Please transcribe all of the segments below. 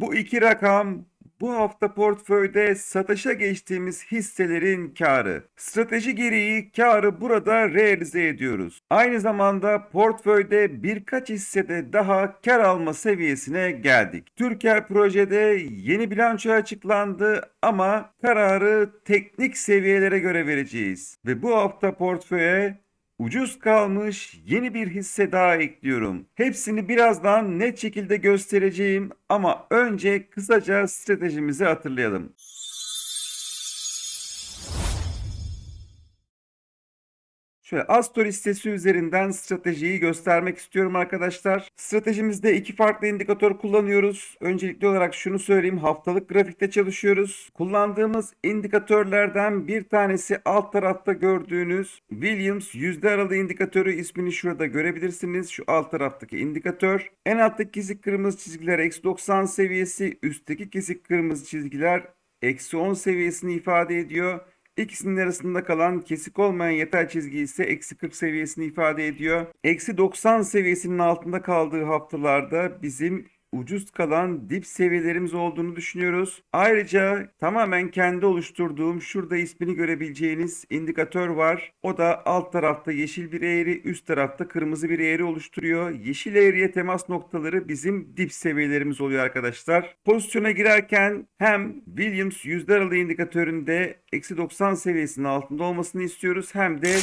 Bu iki rakam bu hafta portföyde satışa geçtiğimiz hisselerin karı. Strateji gereği karı burada realize ediyoruz. Aynı zamanda portföyde birkaç hissede daha kar alma seviyesine geldik. Türker projede yeni bilanço açıklandı ama kararı teknik seviyelere göre vereceğiz. Ve bu hafta portföye ucuz kalmış yeni bir hisse daha ekliyorum. Hepsini birazdan net şekilde göstereceğim ama önce kısaca stratejimizi hatırlayalım. Şöyle Astor listesi üzerinden stratejiyi göstermek istiyorum arkadaşlar. Stratejimizde iki farklı indikatör kullanıyoruz. Öncelikli olarak şunu söyleyeyim. Haftalık grafikte çalışıyoruz. Kullandığımız indikatörlerden bir tanesi alt tarafta gördüğünüz Williams yüzde aralığı indikatörü, ismini şurada görebilirsiniz. Şu alt taraftaki indikatör. En alttaki kesik kırmızı çizgiler -90 seviyesi, üstteki kesik kırmızı çizgiler -10 seviyesini ifade ediyor. İkisinin arasında kalan kesik olmayan yatay çizgi ise -40 seviyesini ifade ediyor. -90 seviyesinin altında kaldığı haftalarda bizim ucuz kalan dip seviyelerimiz olduğunu düşünüyoruz. Ayrıca tamamen kendi oluşturduğum şurada ismini görebileceğiniz indikatör var. O da alt tarafta yeşil bir eğri, üst tarafta kırmızı bir eğri oluşturuyor. Yeşil eğriye temas noktaları bizim dip seviyelerimiz oluyor arkadaşlar. Pozisyona girerken hem Williams yüzde aralığı indikatöründe -90 seviyesinin altında olmasını istiyoruz, hem de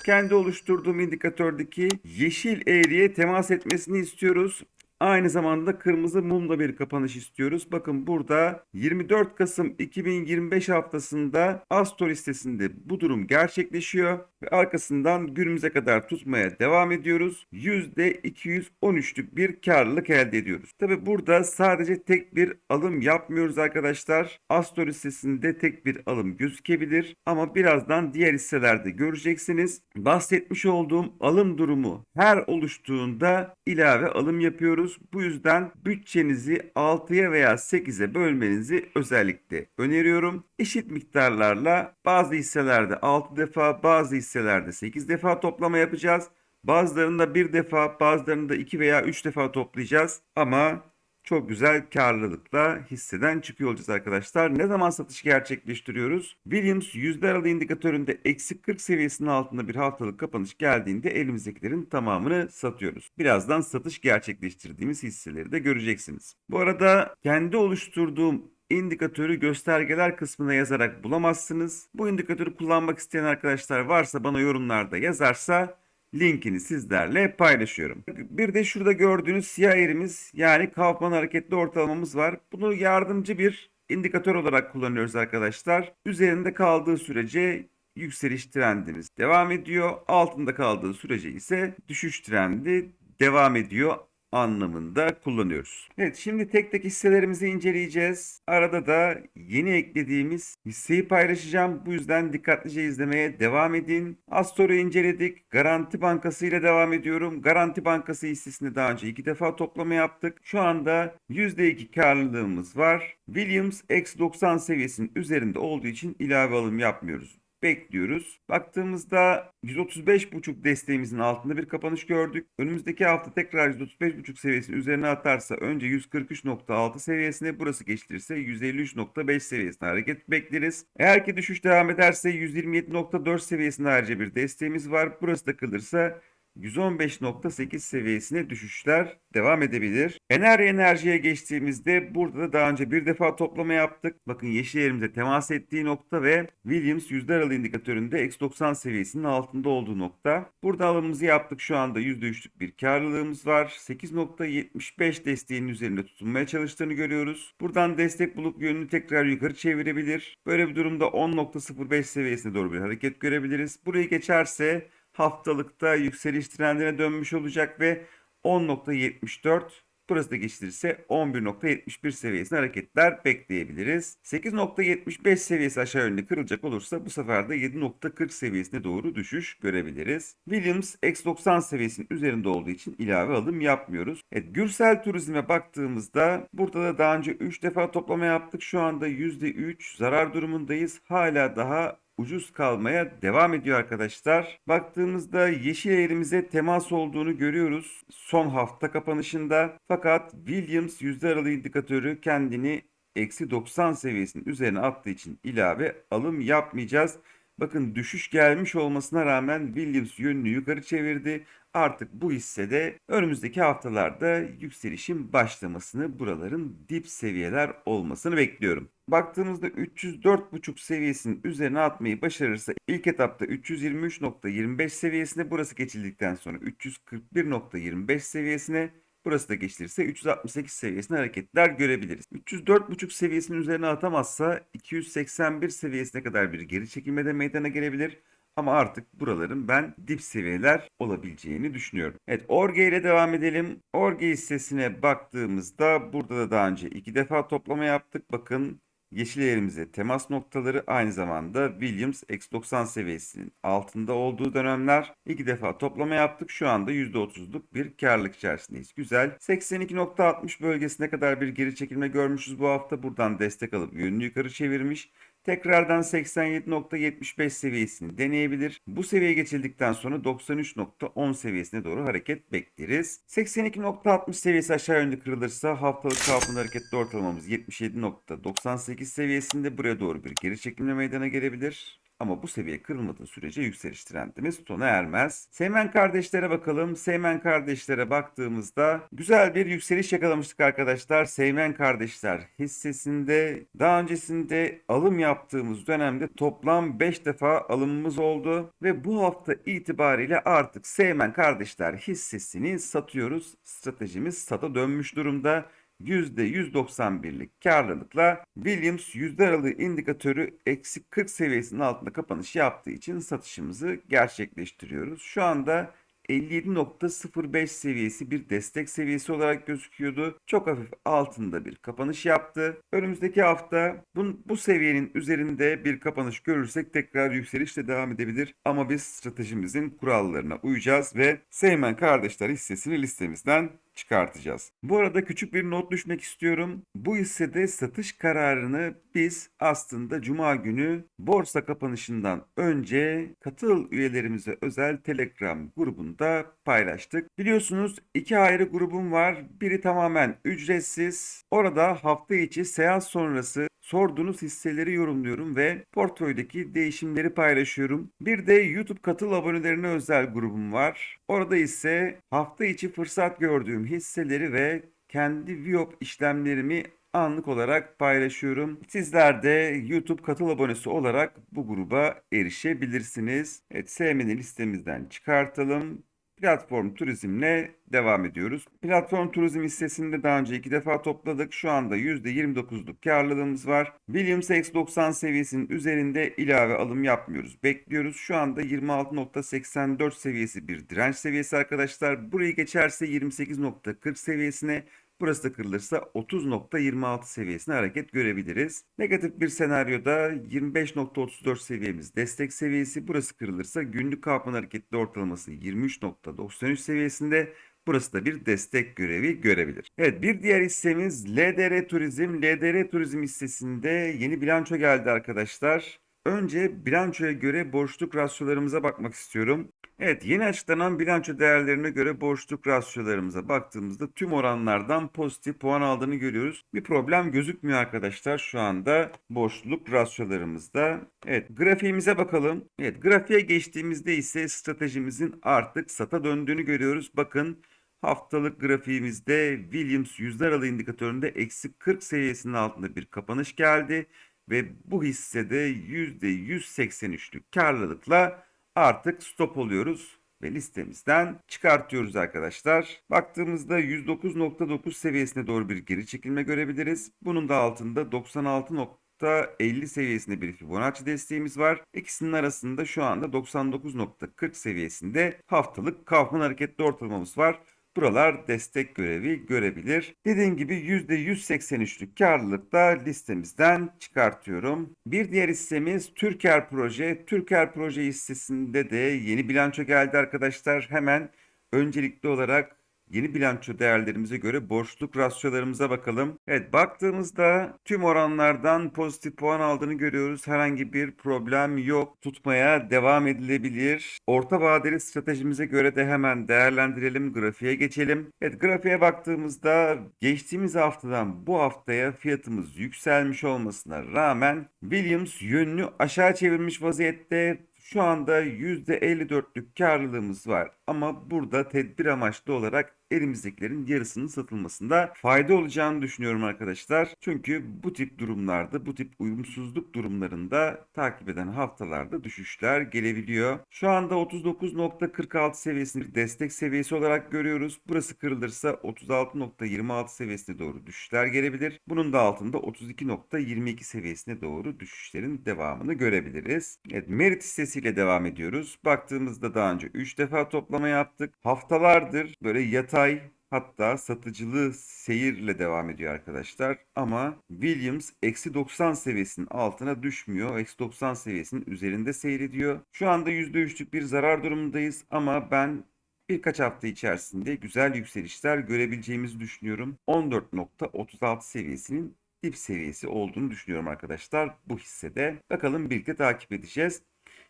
kendi oluşturduğum indikatördeki yeşil eğriye temas etmesini istiyoruz. Aynı zamanda kırmızı mumla bir kapanış istiyoruz. Bakın burada 24 Kasım 2025 haftasında Astor listesinde bu durum gerçekleşiyor ve arkasından günümüze kadar tutmaya devam ediyoruz. %213'lük bir karlılık elde ediyoruz. Tabi burada sadece tek bir alım yapmıyoruz arkadaşlar. Astor listesinde tek bir alım gözükebilir ama birazdan diğer hisselerde göreceksiniz. Bahsetmiş olduğum alım durumu her oluştuğunda ilave alım yapıyoruz. Bu yüzden bütçenizi 6'ya veya 8'e bölmenizi özellikle öneriyorum. Eşit miktarlarla bazı hisselerde 6 defa, bazı hisselerde 8 defa toplama yapacağız. Bazılarında bir defa, bazılarında 2 veya 3 defa toplayacağız. Ama çok güzel karlılıkla hisseden çıkıyor olacağız arkadaşlar. Ne zaman satış gerçekleştiriyoruz? Williams yüzde aralığı indikatöründe -40 seviyesinin altında bir haftalık kapanış geldiğinde elimizdekilerin tamamını satıyoruz. Birazdan satış gerçekleştirdiğimiz hisseleri de göreceksiniz. Bu arada kendi oluşturduğum indikatörü göstergeler kısmına yazarak bulamazsınız. Bu indikatörü kullanmak isteyen arkadaşlar varsa bana yorumlarda yazarsa linkini sizlerle paylaşıyorum. Bir de şurada gördüğünüz siyah eğrimiz, yani Kaufman hareketli ortalamamız var. Bunu yardımcı bir indikatör olarak kullanıyoruz arkadaşlar. Üzerinde kaldığı sürece yükseliş trendimiz devam ediyor. Altında kaldığı sürece ise düşüş trendi devam ediyor anlamında kullanıyoruz. Evet, şimdi tek tek hisselerimizi inceleyeceğiz. Arada da yeni eklediğimiz hisseyi paylaşacağım. Bu yüzden dikkatlice izlemeye devam edin. Astor'u inceledik. Garanti Bankası ile devam ediyorum. Garanti Bankası hissesini daha önce 2 defa toplama yaptık. Şu anda %2 karlılığımız var. Williams -90 seviyesinin üzerinde olduğu için ilave alım yapmıyoruz, bekliyoruz. Baktığımızda 135,5 desteğimizin altında bir kapanış gördük. Önümüzdeki hafta tekrar 135,5 seviyesinin üzerine atarsa önce 143,6 seviyesine, burası geçilirse 153,5 seviyesine hareket bekleriz. Eğer ki düşüş devam ederse 127,4 seviyesinde ayrıca bir desteğimiz var. Burası da kırılırsa 115,8 seviyesine düşüşler devam edebilir. Enerjiye geçtiğimizde burada da daha önce bir defa toplama yaptık. Bakın yeşil yerimize temas ettiği nokta ve Williams yüzde aralığı indikatöründe -90 seviyesinin altında olduğu nokta. Burada alımımızı yaptık. Şu anda %3'lük bir karlılığımız var. 8,75 desteğinin üzerinde tutunmaya çalıştığını görüyoruz. Buradan destek bulup yönünü tekrar yukarı çevirebilir. Böyle bir durumda 10,05 seviyesine doğru bir hareket görebiliriz. Burayı geçerse haftalıkta yükseliş trendine dönmüş olacak ve 10,74, burası da geçilirse 11,71 seviyesine hareketler bekleyebiliriz. 8,75 seviyesi aşağı yönlü kırılacak olursa bu sefer de 7,40 seviyesine doğru düşüş görebiliriz. Williams -90 seviyesinin üzerinde olduğu için ilave alım yapmıyoruz. Evet, Gürsel Turizm'e baktığımızda burada da daha önce 3 defa toplama yaptık. Şu anda %3 zarar durumundayız. Hala daha ucuz kalmaya devam ediyor arkadaşlar. Baktığımızda yeşil eğrimize temas olduğunu görüyoruz son hafta kapanışında. Fakat Williams yüzde aralığı indikatörü kendini eksi 90 seviyesinin üzerine attığı için ilave alım yapmayacağız. Bakın düşüş gelmiş olmasına rağmen Williams yönünü yukarı çevirdi. Artık bu hissede önümüzdeki haftalarda yükselişin başlamasını, buraların dip seviyeler olmasını bekliyorum. Baktığımızda 304,5 seviyesinin üzerine atmayı başarırsa ilk etapta 323,25 seviyesine, burası geçildikten sonra 341,25 seviyesine, burası da geçilirse 368 seviyesine hareketler görebiliriz. 304,5 seviyesinin üzerine atamazsa 281 seviyesine kadar bir geri çekilme de meydana gelebilir. Ama artık buraların ben dip seviyeler olabileceğini düşünüyorum. Evet, Orge ile devam edelim. Orge hissesine baktığımızda burada da daha önce 2 defa toplama yaptık. Bakın yeşil eğrimize temas noktaları aynı zamanda Williams X90 seviyesinin altında olduğu dönemler. 2 defa toplama yaptık. Şu anda %30'luk bir karlılık içerisindeyiz. Güzel. 82,60 bölgesine kadar bir geri çekilme görmüşüz bu hafta. Buradan destek alıp yönünü yukarı çevirmiş. Tekrardan 87,75 seviyesini deneyebilir. Bu seviye geçildikten sonra 93,10 seviyesine doğru hareket bekleriz. 82,60 seviyesi aşağı yönlü kırılırsa haftalık kalkın hareketli ortalamamız 77,98 seviyesinde, buraya doğru bir geri çekilme meydana gelebilir. Ama bu seviye kırılmadığı sürece yükseliş trendimiz sona ermez. Seymen kardeşlere bakalım. Seymen kardeşlere baktığımızda güzel bir yükseliş yakalamıştık arkadaşlar. Seymen kardeşler hissesinde daha öncesinde alım yaptığımız dönemde toplam 5 defa alımımız oldu. Ve bu hafta itibariyle artık Seymen kardeşler hissesini satıyoruz. Stratejimiz sata dönmüş durumda. %191'lik karlılıkla Williams yüzde aralığı indikatörü eksi 40 seviyesinin altında kapanış yaptığı için satışımızı gerçekleştiriyoruz. Şu anda 57,05 seviyesi bir destek seviyesi olarak gözüküyordu. Çok hafif altında bir kapanış yaptı. Önümüzdeki hafta bu seviyenin üzerinde bir kapanış görürsek tekrar yükselişle devam edebilir. Ama biz stratejimizin kurallarına uyacağız ve Seymen kardeşler hissesini listemizden çıkartacağız. Bu arada küçük bir not düşmek istiyorum. Bu hissede satış kararını biz aslında Cuma günü borsa kapanışından önce katıl üyelerimize özel Telegram grubunda paylaştık. Biliyorsunuz iki ayrı grubum var. Biri tamamen ücretsiz. Orada hafta içi seans sonrası sorduğunuz hisseleri yorumluyorum ve portföydeki değişimleri paylaşıyorum. Bir de YouTube katıl abonelerine özel grubum var. Orada ise hafta içi fırsat gördüğüm hisseleri ve kendi VIOP işlemlerimi anlık olarak paylaşıyorum. Sizler de YouTube katıl abonesi olarak bu gruba erişebilirsiniz. Evet, sevmeni listemizden çıkartalım. Platform turizmle devam ediyoruz. Platform turizm hissesinde daha önce 2 defa topladık. Şu anda %29'luk karlılığımız var. Williams X90 seviyesinin üzerinde ilave alım yapmıyoruz. Bekliyoruz. Şu anda 26,84 seviyesi bir direnç seviyesi arkadaşlar. Burayı geçerse 28,40 seviyesine, burası da kırılırsa 30,26 seviyesine hareket görebiliriz. Negatif bir senaryoda 25,34 seviyemiz destek seviyesi. Burası kırılırsa günlük kapan hareketli ortalaması 23,93 seviyesinde. Burası da bir destek görevi görebilir. Evet, bir diğer hissemiz LDR Turizm. LDR Turizm hissesinde yeni bilanço geldi arkadaşlar. Önce bilançoya göre borçluk rasyolarımıza bakmak istiyorum. Evet, yeni açıklanan bilanço değerlerine göre borçluk rasyolarımıza baktığımızda tüm oranlardan pozitif puan aldığını görüyoruz. Bir problem gözükmüyor arkadaşlar şu anda borçluluk rasyolarımızda. Evet, grafiğimize bakalım. Evet, grafiğe geçtiğimizde ise stratejimizin artık sata döndüğünü görüyoruz. Bakın, haftalık grafiğimizde Williams yüzde aralığı indikatöründe eksi 40 seviyesinin altında bir kapanış geldi. Ve bu hissede %183'lük karlılıkla artık stop oluyoruz ve listemizden çıkartıyoruz arkadaşlar. Baktığımızda 109,9 seviyesine doğru bir geri çekilme görebiliriz. Bunun da altında 96,50 seviyesinde bir Fibonacci desteğimiz var. İkisinin arasında şu anda 99,40 seviyesinde haftalık Kaufman hareketli ortalamamız var. Buralar destek görevi görebilir. Dediğim gibi %183'lük karlılıkla listemizden çıkartıyorum. Bir diğer hissemiz Türker Proje. Türker Proje hissesinde de yeni bilanço geldi arkadaşlar. Hemen öncelikli olarak yeni bilanço değerlerimize göre borçluluk rasyolarımıza bakalım. Evet, baktığımızda tüm oranlardan pozitif puan aldığını görüyoruz. Herhangi bir problem yok. Tutmaya devam edilebilir. Orta vadeli stratejimize göre de hemen değerlendirelim. Grafiğe geçelim. Evet, grafiğe baktığımızda geçtiğimiz haftadan bu haftaya fiyatımız yükselmiş olmasına rağmen Williams yönünü aşağı çevirmiş vaziyette. Şu anda %54'lük karlılığımız var ama burada tedbir amaçlı olarak elimizdekilerin yarısının satılmasında fayda olacağını düşünüyorum arkadaşlar. Çünkü bu tip durumlarda, bu tip uyumsuzluk durumlarında takip eden haftalarda düşüşler gelebiliyor. Şu anda 39.46 seviyesini bir destek seviyesi olarak görüyoruz. Burası kırılırsa 36.26 seviyesine doğru düşüşler gelebilir. Bunun da altında 32.22 seviyesine doğru düşüşlerin devamını görebiliriz. Evet, Merit hissesiyle devam ediyoruz. Baktığımızda daha önce 3 defa toplama yaptık. Haftalardır böyle yatay, hatta satıcılı seyirle devam ediyor arkadaşlar. Ama Williams eksi 90 seviyesinin altına düşmüyor. Eksi 90 seviyesinin üzerinde seyrediyor. Şu anda %3'lük bir zarar durumundayız ama ben birkaç hafta içerisinde güzel yükselişler görebileceğimizi düşünüyorum. 14.36 seviyesinin dip seviyesi olduğunu düşünüyorum arkadaşlar bu hissede. Bakalım, birlikte takip edeceğiz.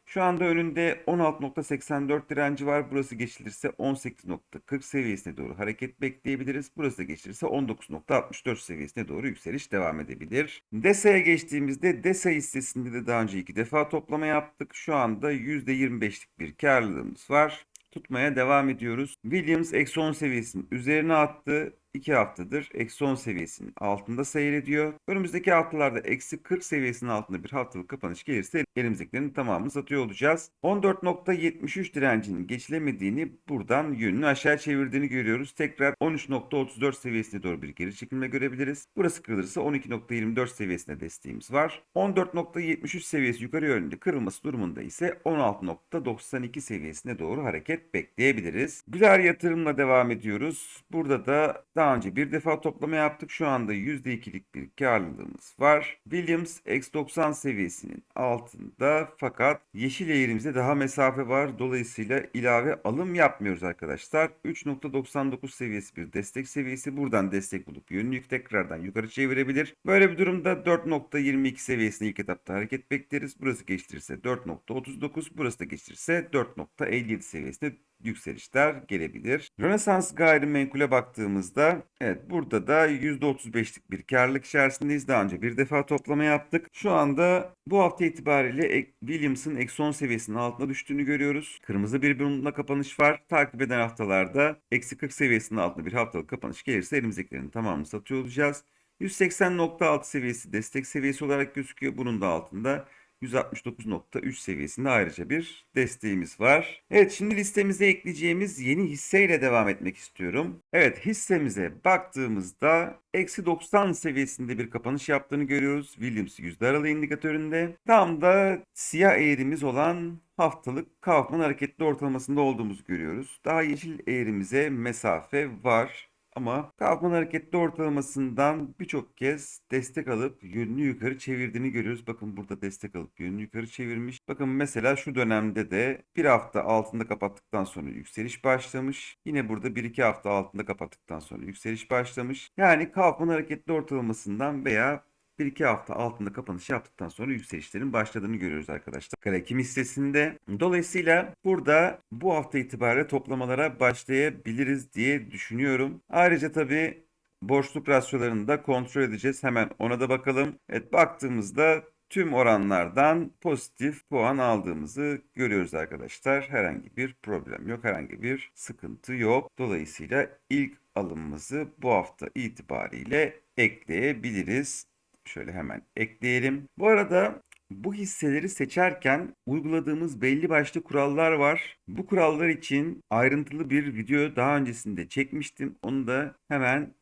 Şu anda önünde 16.84 direnci var. Burası geçilirse 18.40 seviyesine doğru hareket bekleyebiliriz. Burası da geçilirse 19.64 seviyesine doğru yükseliş devam edebilir. DESA'ya geçtiğimizde DESA hissesinde de daha önce 2 defa toplama yaptık. Şu anda %25'lik bir karlılığımız var. Tutmaya devam ediyoruz. Williams eksi 10 seviyesinin üzerine attı. 2 haftadır eksi 10 seviyesinin altında seyrediyor. Önümüzdeki haftalarda eksi 40 seviyesinin altında bir haftalık kapanış gelirse elimizdekilerin tamamını satıyor olacağız. 14.73 direncinin geçilemediğini, buradan yönünü aşağı çevirdiğini görüyoruz. Tekrar 13.34 seviyesine doğru bir geri çekilme görebiliriz. Burası kırılırsa 12.24 seviyesine desteğimiz var. 14.73 seviyesi yukarı yönlü kırılması durumunda ise 16.92 seviyesine doğru hareket bekleyebiliriz. Güler yatırımla devam ediyoruz. Burada da daha önce bir defa toplama yaptık. Şu anda %2'lik bir karlılığımız var. Williams X90 seviyesinin altında, fakat yeşil eğrimizde daha mesafe var. Dolayısıyla ilave alım yapmıyoruz arkadaşlar. 3.99 seviyesi bir destek seviyesi. Buradan destek bulup yönünü tekrardan yukarı çevirebilir. Böyle bir durumda 4.22 seviyesine ilk etapta hareket bekleriz. Burası geçtirirse 4.39, burası da geçtirirse 4.57 seviyesine yükselişler gelebilir. Rönesans gayrimenkule baktığımızda, evet, burada da %35'lik bir karlılık içerisindeyiz. Daha önce bir defa toplama yaptık. Şu anda bu hafta itibariyle Williams'ın eksi 10 seviyesinin altına düştüğünü görüyoruz. Kırmızı bir burnuna kapanış var. Takip eden haftalarda eksi 40 seviyesinin altında bir haftalık kapanış gelirse elimizdekilerin tamamını satıyor olacağız. 180.6 seviyesi destek seviyesi olarak gözüküyor. Bunun da altında 169.3 seviyesinde ayrıca bir desteğimiz var. Evet, şimdi listemize ekleyeceğimiz yeni hisseyle devam etmek istiyorum. Evet, hissemize baktığımızda eksi 90 seviyesinde bir kapanış yaptığını görüyoruz. Williams yüzde aralığı indikatöründe. Tam da siyah eğrimiz olan haftalık Kaufman hareketli ortalamasında olduğumuzu görüyoruz. Daha yeşil eğrimize mesafe var. Ama Kaufman hareketli ortalamasından birçok kez destek alıp yönünü yukarı çevirdiğini görüyoruz. Bakın, burada destek alıp yönünü yukarı çevirmiş. Bakın, mesela şu dönemde de bir hafta altında kapattıktan sonra yükseliş başlamış. Yine burada 1-2 hafta altında kapattıktan sonra yükseliş başlamış. Yani Kaufman hareketli ortalamasından veya 1-2 hafta altında kapanış yaptıktan sonra yükselişlerin başladığını görüyoruz arkadaşlar. Karakim hissesinde. Dolayısıyla burada bu hafta itibariyle toplamalara başlayabiliriz diye düşünüyorum. Ayrıca tabii borçluk rasyolarını da kontrol edeceğiz. Hemen ona da bakalım. Evet, baktığımızda tüm oranlardan pozitif puan aldığımızı görüyoruz arkadaşlar. Herhangi bir problem yok, herhangi bir sıkıntı yok. Dolayısıyla ilk alımımızı bu hafta itibariyle ekleyebiliriz. Şöyle hemen ekleyelim. Bu arada bu hisseleri seçerken uyguladığımız belli başlı kurallar var. Bu kurallar için ayrıntılı bir video daha öncesinde çekmiştim. Onu da hemen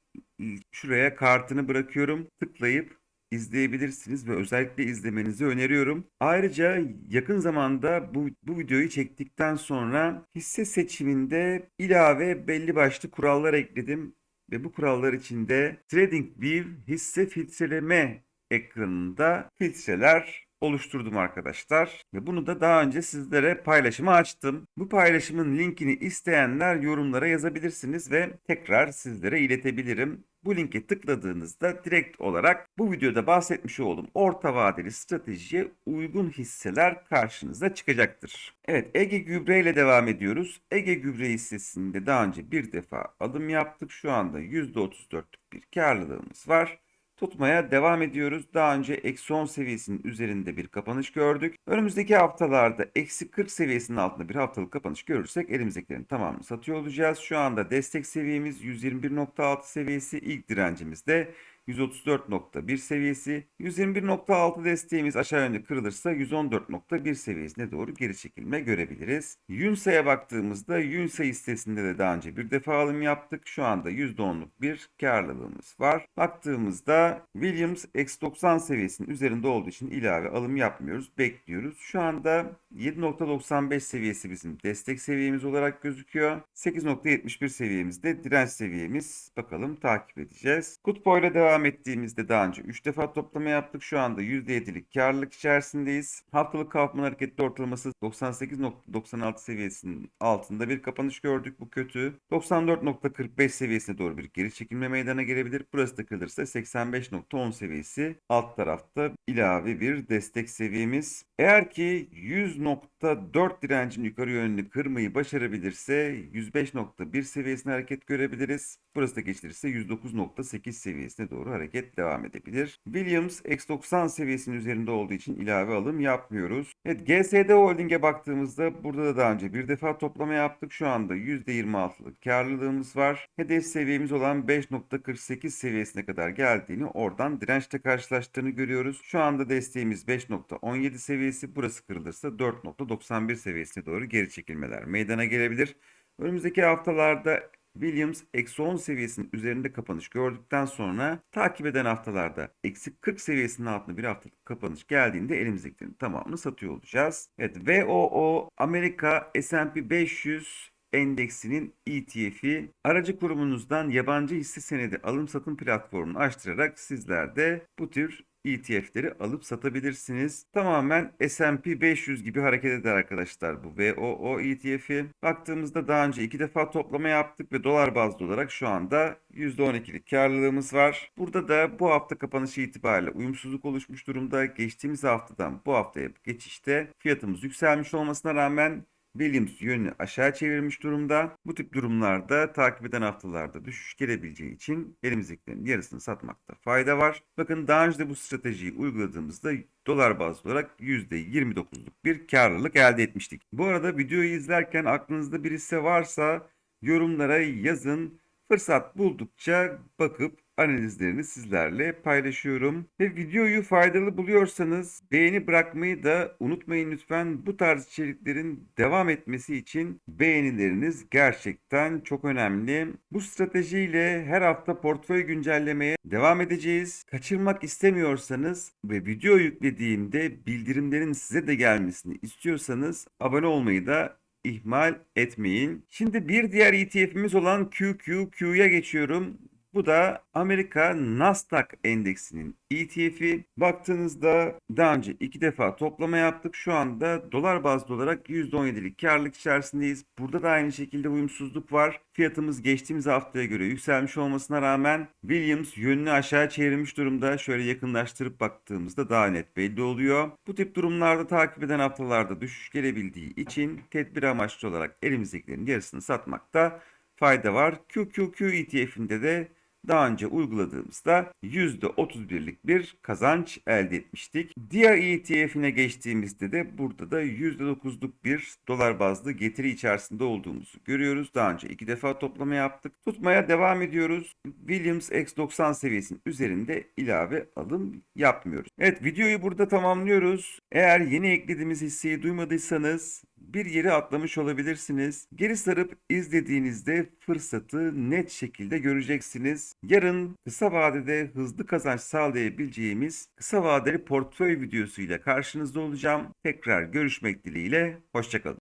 şuraya kartını bırakıyorum. Tıklayıp izleyebilirsiniz ve özellikle izlemenizi öneriyorum. Ayrıca yakın zamanda bu videoyu çektikten sonra hisse seçiminde ilave belli başlı kurallar ekledim. Ve bu kurallar içinde TradingView hisse filtreleme ekranında filtreler oluşturdum arkadaşlar. Ve bunu da daha önce sizlere paylaşıma açtım. Bu paylaşımın linkini isteyenler yorumlara yazabilirsiniz ve tekrar sizlere iletebilirim. Bu linke tıkladığınızda direkt olarak bu videoda bahsetmiş olduğum orta vadeli stratejiye uygun hisseler karşınıza çıkacaktır. Evet, Ege Gübre ile devam ediyoruz. Ege Gübre hissesinde daha önce bir defa alım yaptık. Şu anda %34'lük bir karlılığımız var. Tutmaya devam ediyoruz. Daha önce eksi 10 seviyesinin üzerinde bir kapanış gördük. Önümüzdeki haftalarda eksi 40 seviyesinin altında bir haftalık kapanış görürsek elimizdekilerin tamamını satıyor olacağız. Şu anda destek seviyemiz 121.6 seviyesi, ilk direncimiz de 134.1 seviyesi. 121.6 desteğimiz aşağı yönde kırılırsa 114.1 seviyesine doğru geri çekilme görebiliriz. Yunsa'ya baktığımızda Yunsa hissesinde de daha önce bir defa alım yaptık. Şu anda %10'luk bir karlılığımız var. Baktığımızda Williams X90 seviyesinin üzerinde olduğu için ilave alım yapmıyoruz. Bekliyoruz. Şu anda 7.95 seviyesi bizim destek seviyemiz olarak gözüküyor. 8.71 seviyemizde direnç seviyemiz. Bakalım takip edeceğiz. Kutpo ile devam ettiğimizde daha önce 3 defa toplama yaptık. Şu anda %7'lik karlılık içerisindeyiz. Haftalık Kaufman hareketli ortalaması 98.96 seviyesinin altında bir kapanış gördük. Bu kötü. 94.45 seviyesine doğru bir geri çekilme meydana gelebilir. Burası da kırılırsa 85.10 seviyesi alt tarafta ilave bir destek seviyemiz. Eğer ki 100.4 direncin yukarı yönlü kırmayı başarabilirse 105.1 seviyesine hareket görebiliriz. Burası da geçilirse 109.8 seviyesine doğru hareket devam edebilir. Williams X90 seviyesinin üzerinde olduğu için ilave alım yapmıyoruz. Evet, GSD Holding'e baktığımızda burada da daha önce bir defa toplama yaptık. Şu anda %26'lık karlılığımız var. Hedef seviyemiz olan 5.48 seviyesine kadar geldiğini, oradan dirençle karşılaştığını görüyoruz. Şu anda desteğimiz 5.17 seviyesi. Burası kırılırsa 4.91 seviyesine doğru geri çekilmeler meydana gelebilir. Önümüzdeki haftalarda Williams eksi 10 seviyesinin üzerinde kapanış gördükten sonra takip eden haftalarda eksi 40 seviyesinin altında bir haftalık kapanış geldiğinde elimizdekilerin tamamını satıyor olacağız. Evet, VOO Amerika S&P 500 endeksinin ETF'i, aracı kurumunuzdan yabancı hisse senedi alım satım platformunu açtırarak sizler de bu tür ETF'leri alıp satabilirsiniz. Tamamen S&P 500 gibi hareket eder arkadaşlar bu VOO ETF'i. Baktığımızda daha önce 2 defa toplama yaptık ve dolar bazlı olarak şu anda %12'lik karlılığımız var. Burada da bu hafta kapanışı itibariyle uyumsuzluk oluşmuş durumda. Geçtiğimiz haftadan bu haftaya geçişte fiyatımız yükselmiş olmasına rağmen Williams yönünü aşağı çevirmiş durumda. Bu tip durumlarda takip eden haftalarda düşüş gelebileceği için elimizdekilerin yarısını satmakta fayda var. Bakın daha önce de bu stratejiyi uyguladığımızda dolar bazlı olarak %29'luk bir karlılık elde etmiştik. Bu arada videoyu izlerken aklınızda bir hisse varsa yorumlara yazın. Fırsat buldukça bakıp analizlerini sizlerle paylaşıyorum. Ve videoyu faydalı buluyorsanız beğeni bırakmayı da unutmayın lütfen. Bu tarz içeriklerin devam etmesi için beğenileriniz gerçekten çok önemli. Bu stratejiyle her hafta portföy güncellemeye devam edeceğiz. Kaçırmak istemiyorsanız ve video yüklediğimde bildirimlerin size de gelmesini istiyorsanız abone olmayı da ihmal etmeyin. Şimdi bir diğer ETF'imiz olan QQQ'ya geçiyorum. Bu da Amerika Nasdaq endeksinin ETF'i. Baktığınızda daha önce 2 defa toplama yaptık. Şu anda dolar bazlı olarak %17'lik karlılık içerisindeyiz. Burada da aynı şekilde uyumsuzluk var. Fiyatımız geçtiğimiz haftaya göre yükselmiş olmasına rağmen Williams yönünü aşağı çevirmiş durumda. Şöyle yakınlaştırıp baktığımızda daha net belli oluyor. Bu tip durumlarda takip eden haftalarda düşüş gelebildiği için tedbir amaçlı olarak elimizdekilerin yarısını satmakta fayda var. QQQ ETF'inde de daha önce uyguladığımızda %31'lik bir kazanç elde etmiştik. Diğer ETF'ine geçtiğimizde de burada da %9'luk bir dolar bazlı getiri içerisinde olduğumuzu görüyoruz. Daha önce 2 defa toplama yaptık. Tutmaya devam ediyoruz. Williams X90 seviyesinin üzerinde ilave alım yapmıyoruz. Evet, videoyu burada tamamlıyoruz. Eğer yeni eklediğimiz hisseyi duymadıysanız bir yeri atlamış olabilirsiniz. Geri sarıp izlediğinizde fırsatı net şekilde göreceksiniz. Yarın kısa vadede hızlı kazanç sağlayabileceğimiz kısa vadeli portföy videosuyla karşınızda olacağım. Tekrar görüşmek dileğiyle. Hoşça kalın.